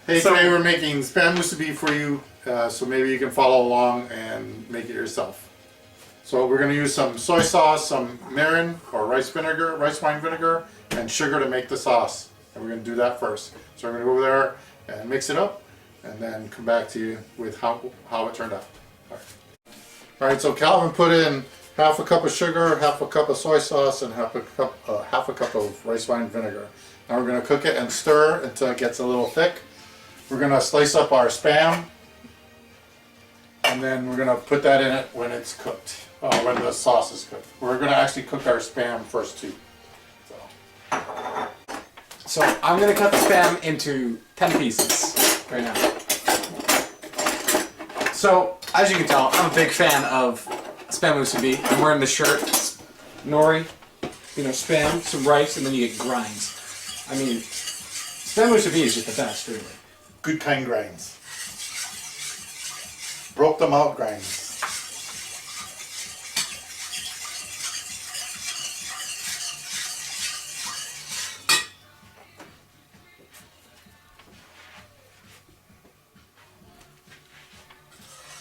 Hey, today we're making spam musubi for you, so maybe you can follow along and make it yourself. So we're going to use some soy sauce, some mirin or rice wine vinegar, and sugar to make the sauce. And we're going to do that first. So we're going to go over there and mix it up, and then come back to you with how it turned out. All right, so Calvin put in half a cup of sugar, half a cup of soy sauce, and half a cup of rice wine vinegar. Now we're going to cook it and stir until it gets a little thick. We're going to slice up our spam, and then we're going to put that in it when it's cooked, when the sauce is cooked. We're going to actually cook our spam first too. So I'm going to cut the spam into 10 pieces right now. So as you can tell, I'm a big fan of spam musubi. I'm wearing the shirt. It's nori, spam, some rice, and then you get grinds. I mean, spam musubi is just the best, really. Good kind grinds. Broke them out grinds.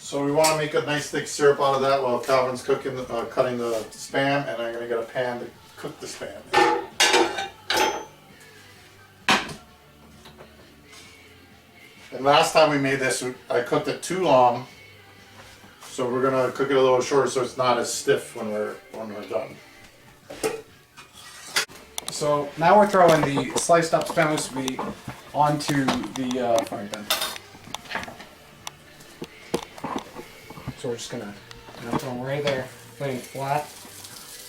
So we want to make a nice thick syrup out of that while Calvin's cutting the spam, and I'm going to get a pan to cook the spam in. And last time we made this, I cooked it too long, so we're gonna cook it a little shorter so it's not as stiff when we're done. So now we're throwing the sliced up spam musubi onto the frying pan. So we're just gonna throw them right there, laying flat.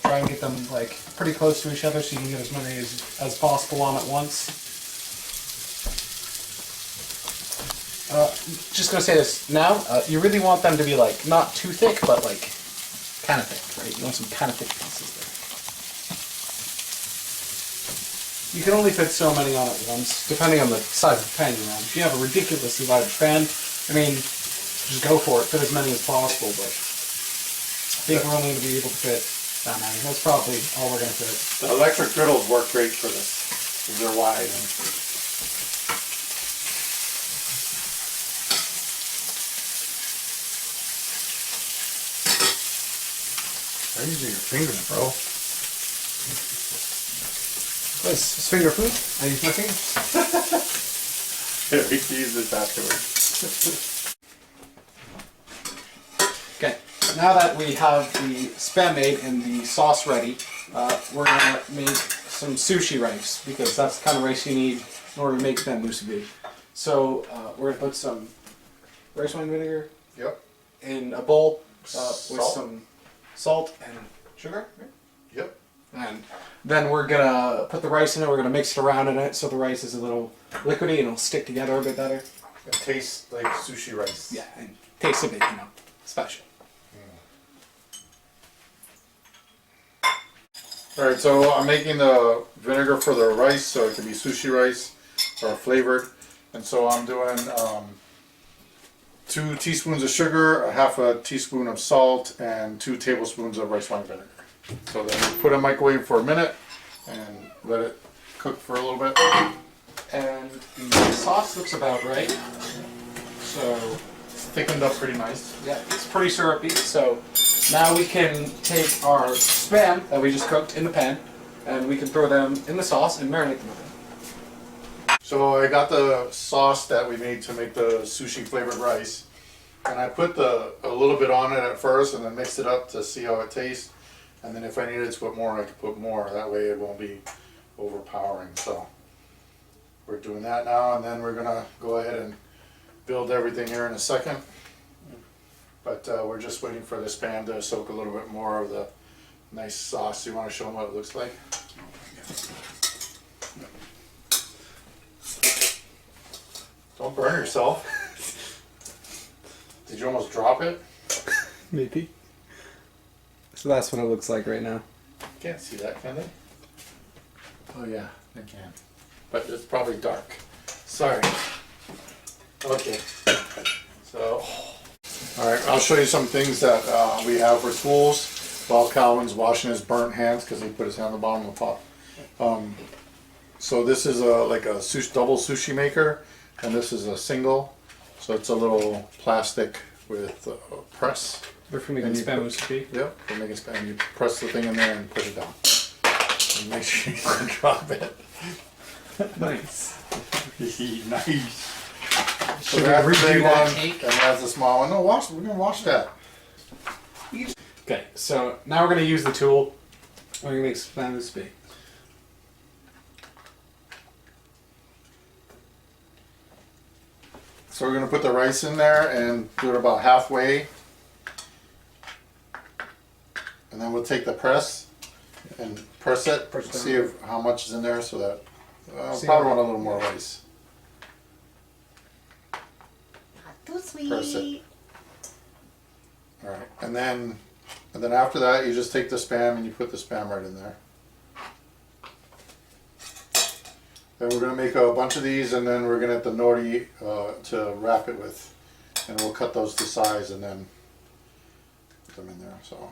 Try and get them like pretty close to each other so you can get as many as possible on at once. Just gonna say this now. You really want them to be like not too thick, but like kind of thick, right? You want some kind of thick pieces there. You can only fit so many on at once, depending on the size of the pan you're on. If you have a ridiculously large pan, I mean, just go for it. Fit as many as possible, but I think we're only going to be able to fit that many. That's probably all we're going to fit. The electric griddles work great for this because they're wide. Why are you using your fingers, bro? This is finger food. I use my fingers. Yeah, we can use this afterwards. Okay, now that we have the spam made and the sauce ready, we're going to make some sushi rice because that's the kind of rice you need in order to make spam musubi. So we're going to put some rice wine vinegar in a bowl with some salt and sugar. Right? Yep. And then we're going to put the rice in it. We're going to mix it around in it so the rice is a little liquidy and it'll stick together a bit better. It tastes like sushi rice. Yeah, and tastes a bit, special. Alright, so I'm making the vinegar for the rice so it can be sushi rice or flavored. And so I'm doing 2 teaspoons of sugar, a half a teaspoon of salt, and 2 tablespoons of rice wine vinegar. So then we put it in the microwave for a minute and let it cook for a little bit. And the sauce looks about right. So it's thickened up pretty nice. yeah, it's pretty syrupy. So now we can take our spam that we just cooked in the pan and we can throw them in the sauce and marinate them with it. So I got the sauce that we made to make the sushi flavored rice, and I put a little bit on it at first and then mixed it up to see how it tastes. And then if I needed to put more, I could put more. That way it won't be overpowering. So we're doing that now, and then we're gonna go ahead and build everything here in a second. But we're just waiting for this pan to soak a little bit more of the nice sauce. You want to show them what it looks like? Don't burn yourself. Did you almost drop it? Maybe. So that's what it looks like right now. Can't see that, can they? Oh yeah, they can. But it's probably dark. Sorry. Okay. So, alright, I'll show you some things that we have for tools while Calvin's washing his burnt hands because he put his hand on the bottom of the pot. So this is like a double sushi maker. and this is a single. So it's a little plastic with a press. They're for making And you spam put- musubi. Yep, for making spam. You press the thing in there and put it down. And make sure you don't drop it. Nice. Nice. So Should we that's the redo big that one, cake? and that's the small one. No, wash. We're gonna wash that. Okay, so now we're gonna use the tool. We're gonna make spam musubi. So we're gonna put the rice in there and do it about halfway, and then we'll take the press and press it. Press it see if, how much is in there, so that See probably how- want a little more rice. Not too sweet. Press it. All right, and then after that, you just take the spam and you put the spam right in there. Then we're gonna make a bunch of these, and then we're gonna get the nori to wrap it with, and we'll cut those to size and then put them in there. So,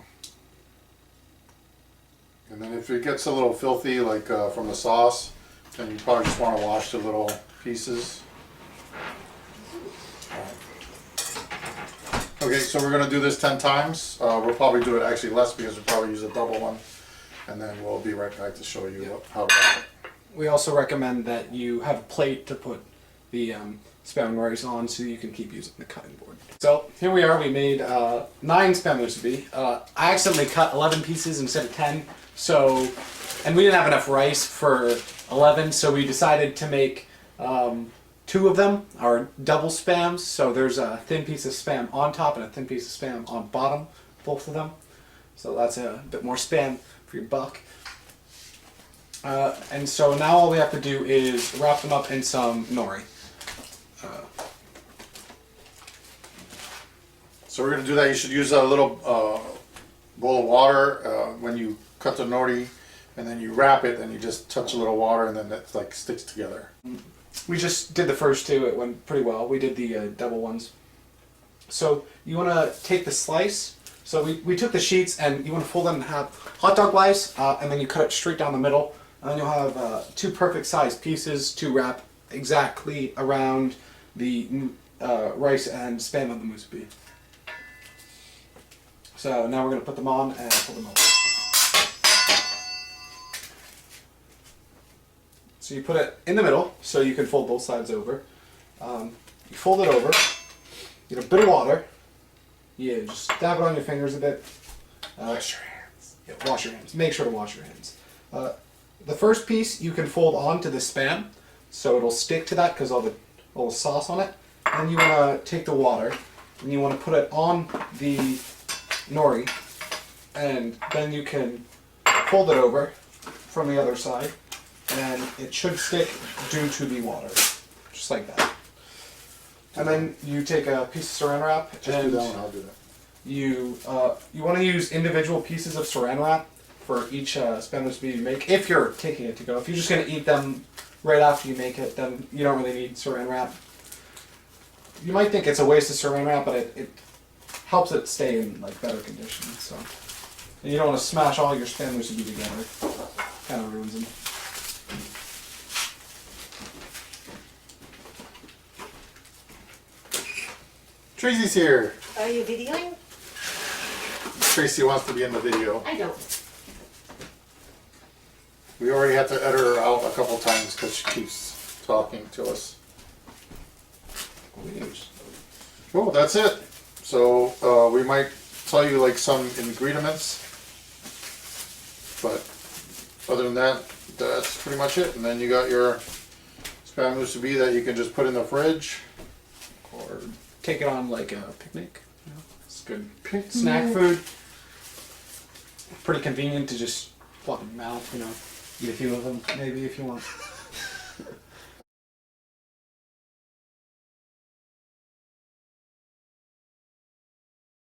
and then if it gets a little filthy, like from the sauce, then you probably just want to wash the little pieces. Okay, so we're gonna do this 10 times. We'll probably do it actually less because we'll probably use a double one, and then we'll be right back to show you how to wrap it. We also recommend that you have a plate to put the spam and rice on so you can keep using the cutting board. So here we are, we made 9 spam musubi. I accidentally cut 11 pieces instead of 10, so, and we didn't have enough rice for 11, so we decided to make 2 of them are double spams, so there's a thin piece of spam on top and a thin piece of spam on bottom, both of them. So that's a bit more spam for your buck. And so now all we have to do is wrap them up in some nori. So we're gonna do that. You should use a little bowl of water when you cut the nori, and then you wrap it, and you just touch a little water, and then it like sticks together. We just did the first 2, it went pretty well. We did the double ones. So you want to take the slice. So we took the sheets and you want to fold them in half hot dog wise, and then you cut it straight down the middle. And then you'll have 2 perfect sized pieces to wrap exactly around the rice and spam of the musubi. So now we're going to put them on and fold them over. So you put it in the middle so you can fold both sides over. You fold it over, get a bit of water, just dab it on your fingers a bit. Wash your hands. Yeah, wash your hands. Make sure to wash your hands. The first piece you can fold onto the spam, so it'll stick to that because all the little sauce on it. And you want to take the water and you want to put it on the nori, and then you can fold it over from the other side, and it should stick due to the water, just like that. And then you take a piece of saran wrap Just do and that one. I'll do that. you want to use individual pieces of saran wrap for each spam musubi you make, if you're taking it to go. If you're just going to eat them right after you make it, then you don't really need saran wrap. You might think it's a waste of saran wrap, but it helps it stay in like better condition. So, and you don't want to smash all your spam musubi together; kind of ruins them. Tracy's here. Are you videoing? Tracy wants to be in the video. I don't. We already had to edit her out a couple times because she keeps talking to us. Well, that's it. So we might tell you like some ingredients, but other than that, that's pretty much it. And then you got your spam musubi that you can just put in the fridge. Or take it on like a picnic. You know, it's good snack food. Pretty convenient to just plop in your mouth. You know, eat a few of them maybe if you want.